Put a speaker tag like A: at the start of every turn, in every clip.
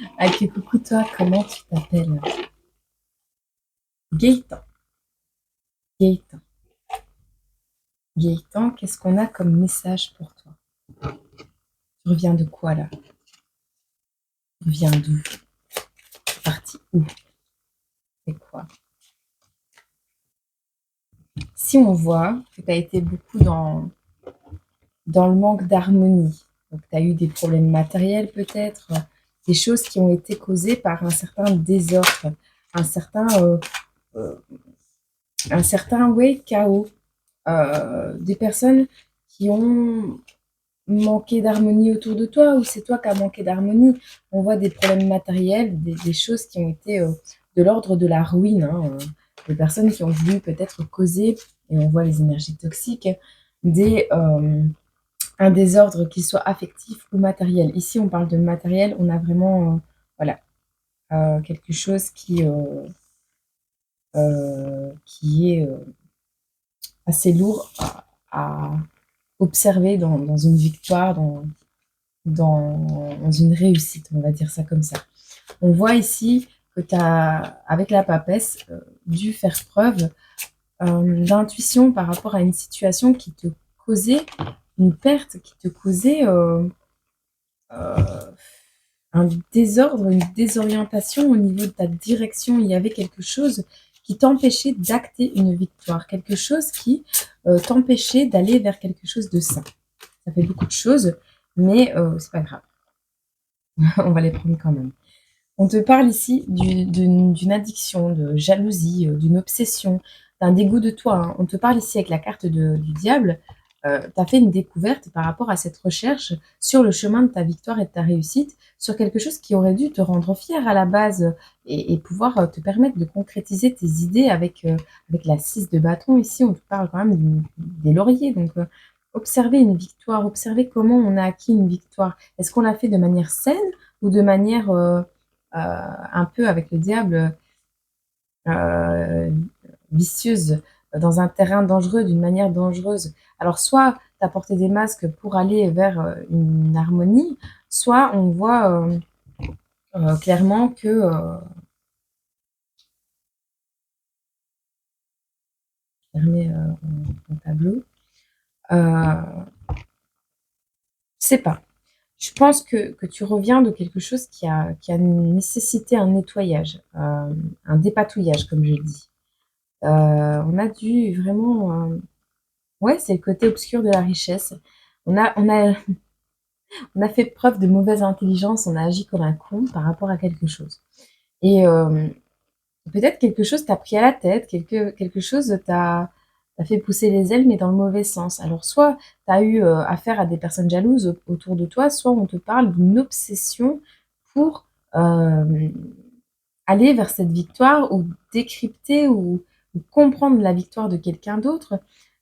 A: Ok, coucou toi, comment tu t'appelles? Gaëtan. Gaëtan. Gaëtan, qu'est-ce qu'on a comme message pour toi? Tu reviens de quoi là? Tu reviens d'où? Tu es parti où? C'est quoi? Si on voit que tu as été beaucoup dans le manque d'harmonie, donc tu as eu des problèmes matériels peut-être, des choses qui ont été causées par un certain désordre, un certain, euh, euh, un certain ouais, chaos, des personnes qui ont manquer d'harmonie autour de toi ou c'est toi qui as manqué d'harmonie. On voit des problèmes matériels, des choses qui ont été de l'ordre de la ruine, hein, des personnes qui ont voulu peut-être causer, et on voit les énergies toxiques, des, un désordre qui soit affectif ou matériel. Ici, on parle de matériel, on a vraiment voilà, quelque chose qui est assez lourd à observer dans une victoire, dans une réussite, on va dire ça comme ça. On voit ici que tu as, avec la papesse, dû faire preuve d'intuition par rapport à une situation qui te causait une perte, qui te causait euh, un désordre, une désorientation au niveau de ta direction. Il y avait quelque chose qui t'empêchait d'acter une victoire, quelque chose qui t'empêchait d'aller vers quelque chose de sain. Ça fait beaucoup de choses, mais c'est pas grave. On va les prendre quand même. On te parle ici d'une addiction, de jalousie, d'une obsession, d'un dégoût de toi, hein. On te parle ici avec la carte du diable. Tu as fait une découverte par rapport à cette recherche sur le chemin de ta victoire et de ta réussite, sur quelque chose qui aurait dû te rendre fier à la base et pouvoir te permettre de concrétiser tes idées avec la 6 de bâton. Ici, on te parle quand même des lauriers. Donc, observer une victoire, observer comment on a acquis une victoire. Est-ce qu'on l'a fait de manière saine ou de manière un peu avec le diable euh, vicieuse, dans un terrain dangereux, d'une manière dangereuse. Alors soit tu as porté des masques pour aller vers une harmonie, soit on voit clairement que je remets mon tableau. Je sais pas. Je pense que tu reviens de quelque chose qui a nécessité un nettoyage, un dépatouillage, comme je dis. On a dû vraiment ouais, c'est le côté obscur de la richesse. On a fait preuve de mauvaise intelligence, on a agi comme un con par rapport à quelque chose. Et peut-être quelque chose t'a pris à la tête, quelque chose t'a fait pousser les ailes, mais dans le mauvais sens. Alors, soit tu as eu affaire à des personnes jalouses autour de toi, soit on te parle d'une obsession pour euh, aller vers cette victoire ou décrypter ou comprendre la victoire de quelqu'un d'autre.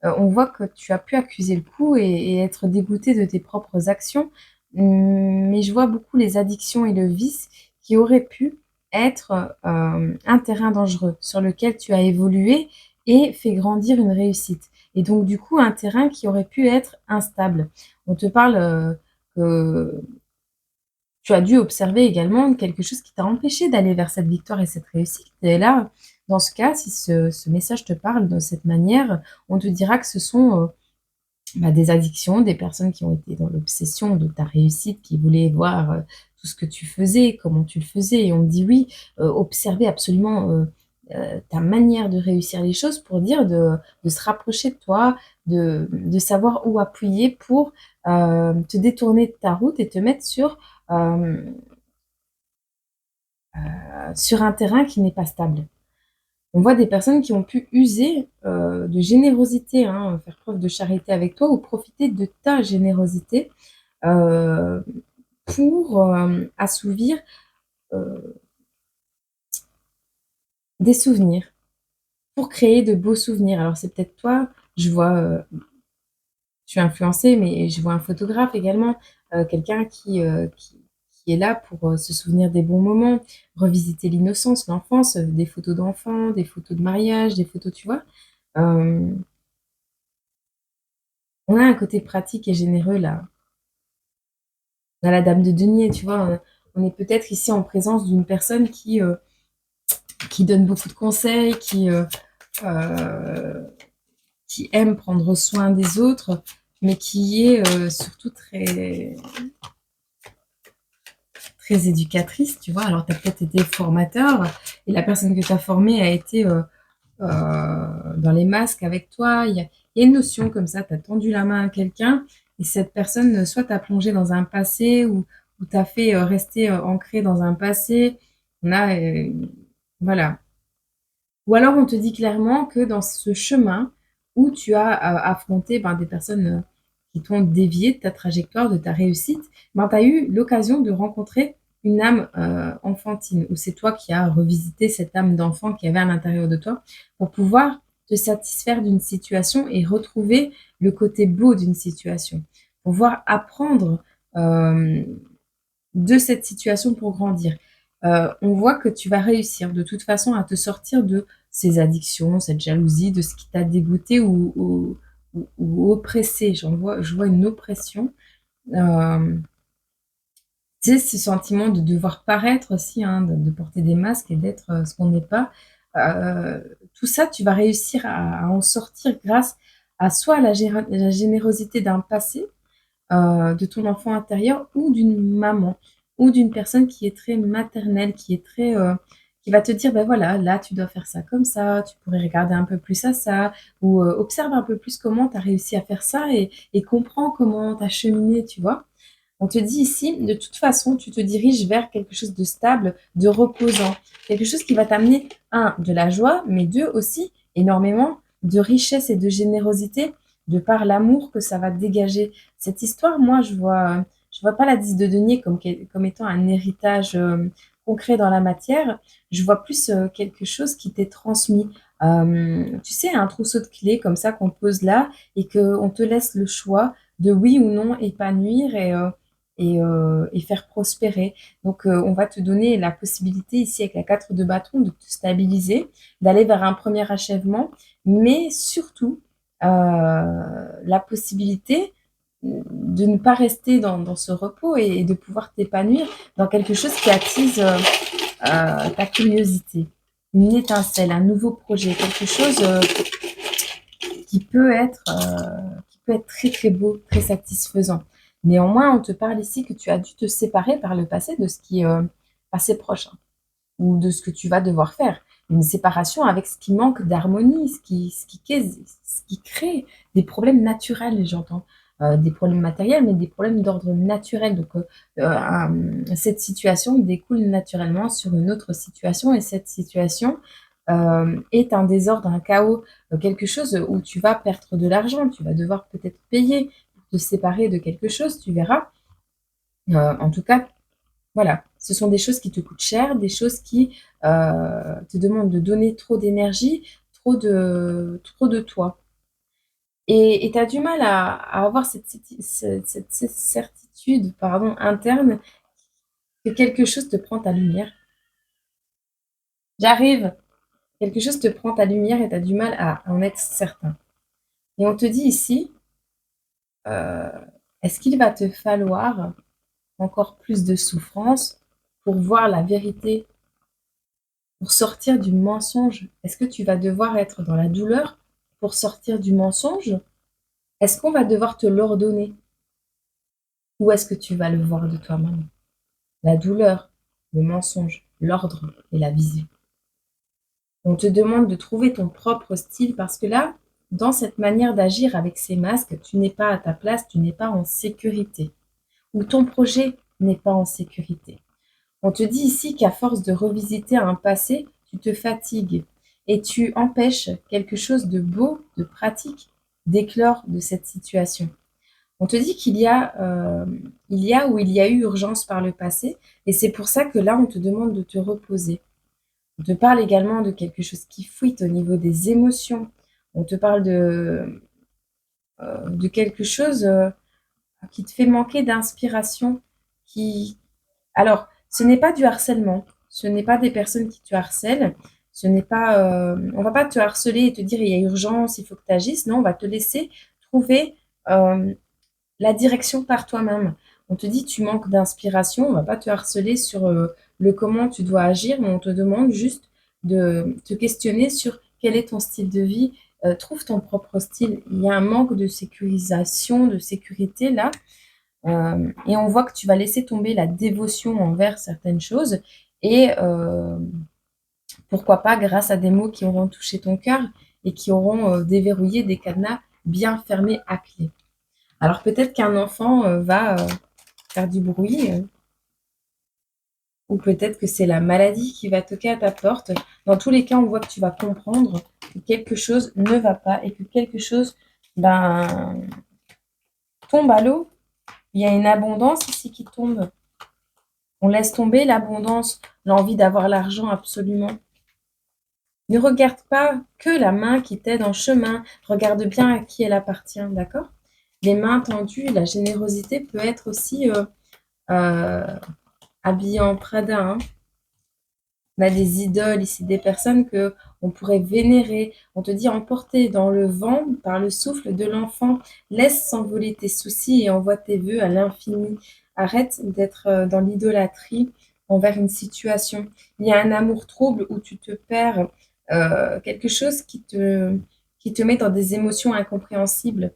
A: On voit que tu as pu accuser le coup et être dégoûté de tes propres actions. Mais je vois beaucoup les addictions et le vice qui auraient pu être un terrain dangereux sur lequel tu as évolué et fait grandir une réussite. Et donc, du coup, un terrain qui aurait pu être instable. On te parle que tu as dû observer également quelque chose qui t'a empêché d'aller vers cette victoire et cette réussite. Et là, dans ce cas, si ce message te parle de cette manière, on te dira que ce sont des addictions, des personnes qui ont été dans l'obsession de ta réussite, qui voulaient voir tout ce que tu faisais, comment tu le faisais. Et on te dit oui, observer absolument ta manière de réussir les choses pour dire de se rapprocher de toi, de savoir où appuyer pour te détourner de ta route et te mettre euh, sur un terrain qui n'est pas stable. On voit des personnes qui ont pu user de générosité, hein, faire preuve de charité avec toi ou profiter de ta générosité euh, pour assouvir euh, des souvenirs, pour créer de beaux souvenirs. Alors c'est peut-être toi, je vois, je suis influencée, mais je vois un photographe également, quelqu'un qui est là pour se souvenir des bons moments, revisiter l'innocence, l'enfance, des photos d'enfants, des photos de mariage, des photos, tu vois. Euh, on a un côté pratique et généreux là. On a la dame de denier, tu vois. on est peut-être ici en présence d'une personne qui donne beaucoup de conseils, qui aime prendre soin des autres, mais qui est surtout très, très éducatrice, tu vois. Alors, tu as peut-être été formateur et la personne que tu as formée a été dans les masques avec toi. Il y a une notion comme ça, tu as tendu la main à quelqu'un et cette personne, soit t'a plongé dans un passé ou t'a fait rester ancré dans un passé. On a, voilà. Ou alors on te dit clairement que dans ce chemin où tu as affronté des personnes qui t'ont dévié de ta trajectoire, de ta réussite, tu as eu l'occasion de rencontrer une âme enfantine, où c'est toi qui as revisité cette âme d'enfant qui avait à l'intérieur de toi pour pouvoir te satisfaire d'une situation et retrouver le côté beau d'une situation, pouvoir apprendre euh, de cette situation pour grandir. On voit que tu vas réussir de toute façon à te sortir de ces addictions, cette jalousie, de ce qui t'a dégoûté ou oppressé. Je vois une oppression. Euh, Tu sais, ce sentiment de devoir paraître aussi, hein, de porter des masques et d'être ce qu'on n'est pas. Euh, Tout ça, tu vas réussir à en sortir grâce à soit la générosité d'un passé, de ton enfant intérieur ou d'une maman ou d'une personne qui est très maternelle, qui va te dire, ben voilà, là, tu dois faire ça comme ça, tu pourrais regarder un peu plus à ça, ou observe un peu plus comment tu as réussi à faire ça et comprends comment tu as cheminé, tu vois. On te dit ici, de toute façon, tu te diriges vers quelque chose de stable, de reposant, quelque chose qui va t'amener, un, de la joie, mais deux, aussi, énormément de richesse et de générosité, de par l'amour que ça va dégager. Cette histoire, moi, je vois pas la 10 de denier comme étant un héritage concret dans la matière. Je vois plus quelque chose qui t'est transmis. Tu sais, un trousseau de clés comme ça qu'on pose là et qu'on te laisse le choix de oui ou non épanouir et faire prospérer. Donc, on va te donner la possibilité ici avec la 4 de bâton de te stabiliser, d'aller vers un premier achèvement, mais surtout la possibilité de ne pas rester dans ce repos et de pouvoir t'épanouir dans quelque chose qui attise ta curiosité, une étincelle, un nouveau projet, quelque chose qui peut être très très beau, très satisfaisant. Néanmoins, on te parle ici que tu as dû te séparer par le passé de ce qui est passé proche hein, ou de ce que tu vas devoir faire. Une séparation avec ce qui manque d'harmonie, ce qui crée des problèmes naturels, j'entends. Des problèmes matériels, mais des problèmes d'ordre naturel. Donc, cette situation découle naturellement sur une autre situation et cette situation est un désordre, un chaos, quelque chose où tu vas perdre de l'argent, tu vas devoir peut-être payer pour te séparer de quelque chose, tu verras. En tout cas, voilà, ce sont des choses qui te coûtent cher, des choses qui te demandent de donner trop d'énergie, trop de toi. Et tu as du mal à avoir cette certitude pardon, interne que quelque chose te prend ta lumière. J'arrive, quelque chose te prend ta lumière et tu as du mal à en être certain. Et on te dit ici, euh, est-ce qu'il va te falloir encore plus de souffrance pour voir la vérité, pour sortir du mensonge? Est-ce que tu vas devoir être dans la douleur pour sortir du mensonge? Est-ce qu'on va devoir te l'ordonner? Ou est-ce que tu vas le voir de toi-même? La douleur, le mensonge, l'ordre et la vision. On te demande de trouver ton propre style parce que là, dans cette manière d'agir avec ces masques, tu n'es pas à ta place, tu n'es pas en sécurité. Ou ton projet n'est pas en sécurité. On te dit ici qu'à force de revisiter un passé, tu te fatigues et tu empêches quelque chose de beau, de pratique, d'éclore de cette situation. On te dit il y a ou il y a eu urgence par le passé et c'est pour ça que là, on te demande de te reposer. On te parle également de quelque chose qui fuite au niveau des émotions. On te parle de quelque chose qui te fait manquer d'inspiration. Qui... Alors, ce n'est pas du harcèlement. Ce n'est pas des personnes qui te harcèlent. Ce n'est pas, on va pas te harceler et te dire il y a urgence, il faut que tu agisses. Non, on va te laisser trouver la direction par toi-même. On te dit tu manques d'inspiration, on va pas te harceler sur le comment tu dois agir, mais on te demande juste de te questionner sur quel est ton style de vie. Trouve ton propre style. Il y a un manque de sécurisation, de sécurité là. Et on voit que tu vas laisser tomber la dévotion envers certaines choses. Et pourquoi pas grâce à des mots qui auront touché ton cœur et qui auront déverrouillé des cadenas bien fermés à clé. Alors peut-être qu'un enfant va faire du bruit, ou peut-être que c'est la maladie qui va toquer à ta porte. Dans tous les cas, on voit que tu vas comprendre que quelque chose ne va pas et que quelque chose tombe à l'eau. Il y a une abondance ici qui tombe. On laisse tomber l'abondance, l'envie d'avoir l'argent absolument. Ne regarde pas que la main qui t'aide en chemin. Regarde bien à qui elle appartient, d'accord? Les mains tendues, la générosité peut être aussi habillée en Prada. Hein. On a des idoles ici, des personnes que on pourrait vénérer. On te dit emporter dans le vent par le souffle de l'enfant. Laisse s'envoler tes soucis et envoie tes vœux à l'infini. Arrête d'être dans l'idolâtrie envers une situation. Il y a un amour trouble où tu te perds, quelque chose qui te met dans des émotions incompréhensibles.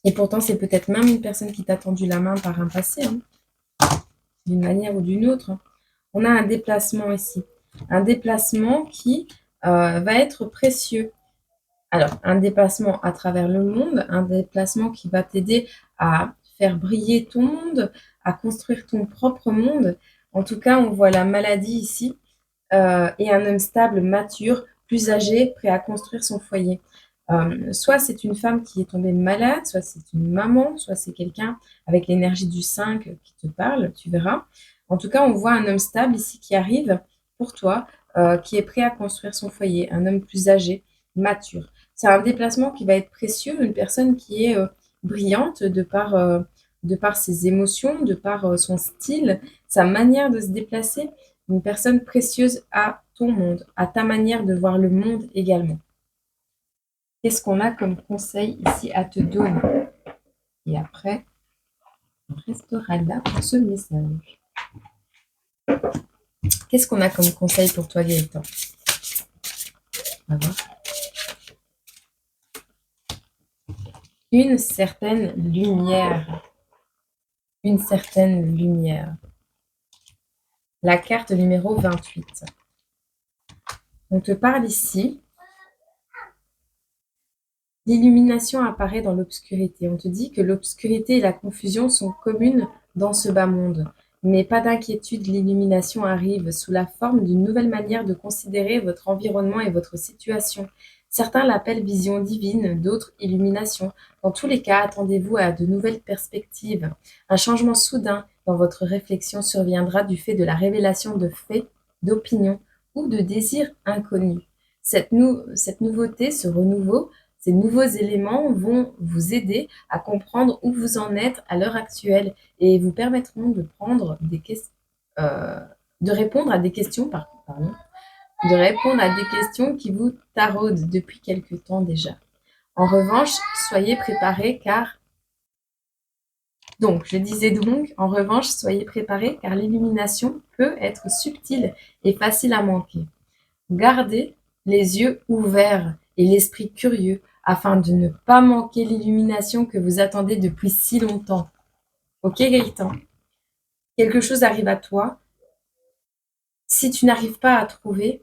A: Et pourtant, c'est peut-être même une personne qui t'a tendu la main par un passé, hein, d'une manière ou d'une autre. On a un déplacement ici. Un déplacement qui va être précieux. Alors, un déplacement à travers le monde, un déplacement qui va t'aider à faire briller ton monde, à construire ton propre monde. En tout cas, on voit la maladie ici et un homme stable, mature, plus âgé, prêt à construire son foyer. Soit c'est une femme qui est tombée malade, soit c'est une maman, soit c'est quelqu'un avec l'énergie du 5 qui te parle, tu verras. En tout cas, on voit un homme stable ici qui arrive pour toi, qui est prêt à construire son foyer, un homme plus âgé, mature. C'est un déplacement qui va être précieux, une personne qui est brillante de par ses émotions, de par son style, sa manière de se déplacer, une personne précieuse à ton monde, à ta manière de voir le monde également. Qu'est-ce qu'on a comme conseil ici à te donner? Et après, on restera là pour ce message. Qu'est-ce qu'on a comme conseil pour toi, Gaëtan? On va voir. Une certaine lumière. Une certaine lumière. La carte numéro 28. On te parle ici. L'illumination apparaît dans l'obscurité. On te dit que l'obscurité et la confusion sont communes dans ce bas monde. Mais pas d'inquiétude, l'illumination arrive sous la forme d'une nouvelle manière de considérer votre environnement et votre situation. Certains l'appellent vision divine, d'autres illumination. Dans tous les cas, attendez-vous à de nouvelles perspectives. Un changement soudain dans votre réflexion surviendra du fait de la révélation de faits, d'opinions ou de désirs inconnus. Cette nouveauté, ce renouveau, ces nouveaux éléments vont vous aider à comprendre où vous en êtes à l'heure actuelle et vous permettront de de répondre à des questions, de répondre à des questions qui vous taraudent depuis quelque temps déjà. En revanche, soyez préparés car l'illumination peut être subtile et facile à manquer. Gardez les yeux ouverts et l'esprit curieux afin de ne pas manquer l'illumination que vous attendez depuis si longtemps. Ok, Gaëtan? Quelque chose arrive à toi. Si tu n'arrives pas à trouver,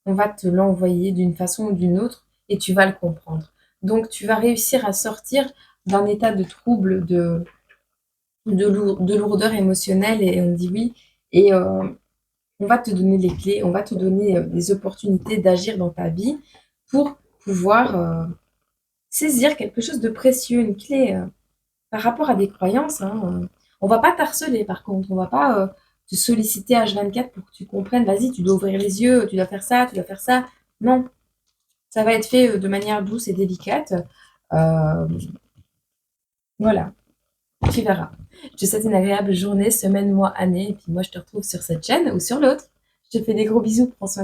A: on va te l'envoyer d'une façon ou d'une autre et tu vas le comprendre. Donc, tu vas réussir à sortir d'un état de trouble, de lourdeur émotionnelle et on dit oui. Et on va te donner les clés, on va te donner des opportunités d'agir dans ta vie pour pouvoir saisir quelque chose de précieux, une clé par rapport à des croyances. Hein, on va pas t'harceler par contre, on va pas te solliciter H24 pour que tu comprennes, vas-y, tu dois ouvrir les yeux, tu dois faire ça, tu dois faire ça. Non, ça va être fait de manière douce et délicate. Euh, voilà, tu verras. Je te souhaite une agréable journée, semaine, mois, année, et puis moi je te retrouve sur cette chaîne ou sur l'autre. Je te fais des gros bisous, prends soin de toi.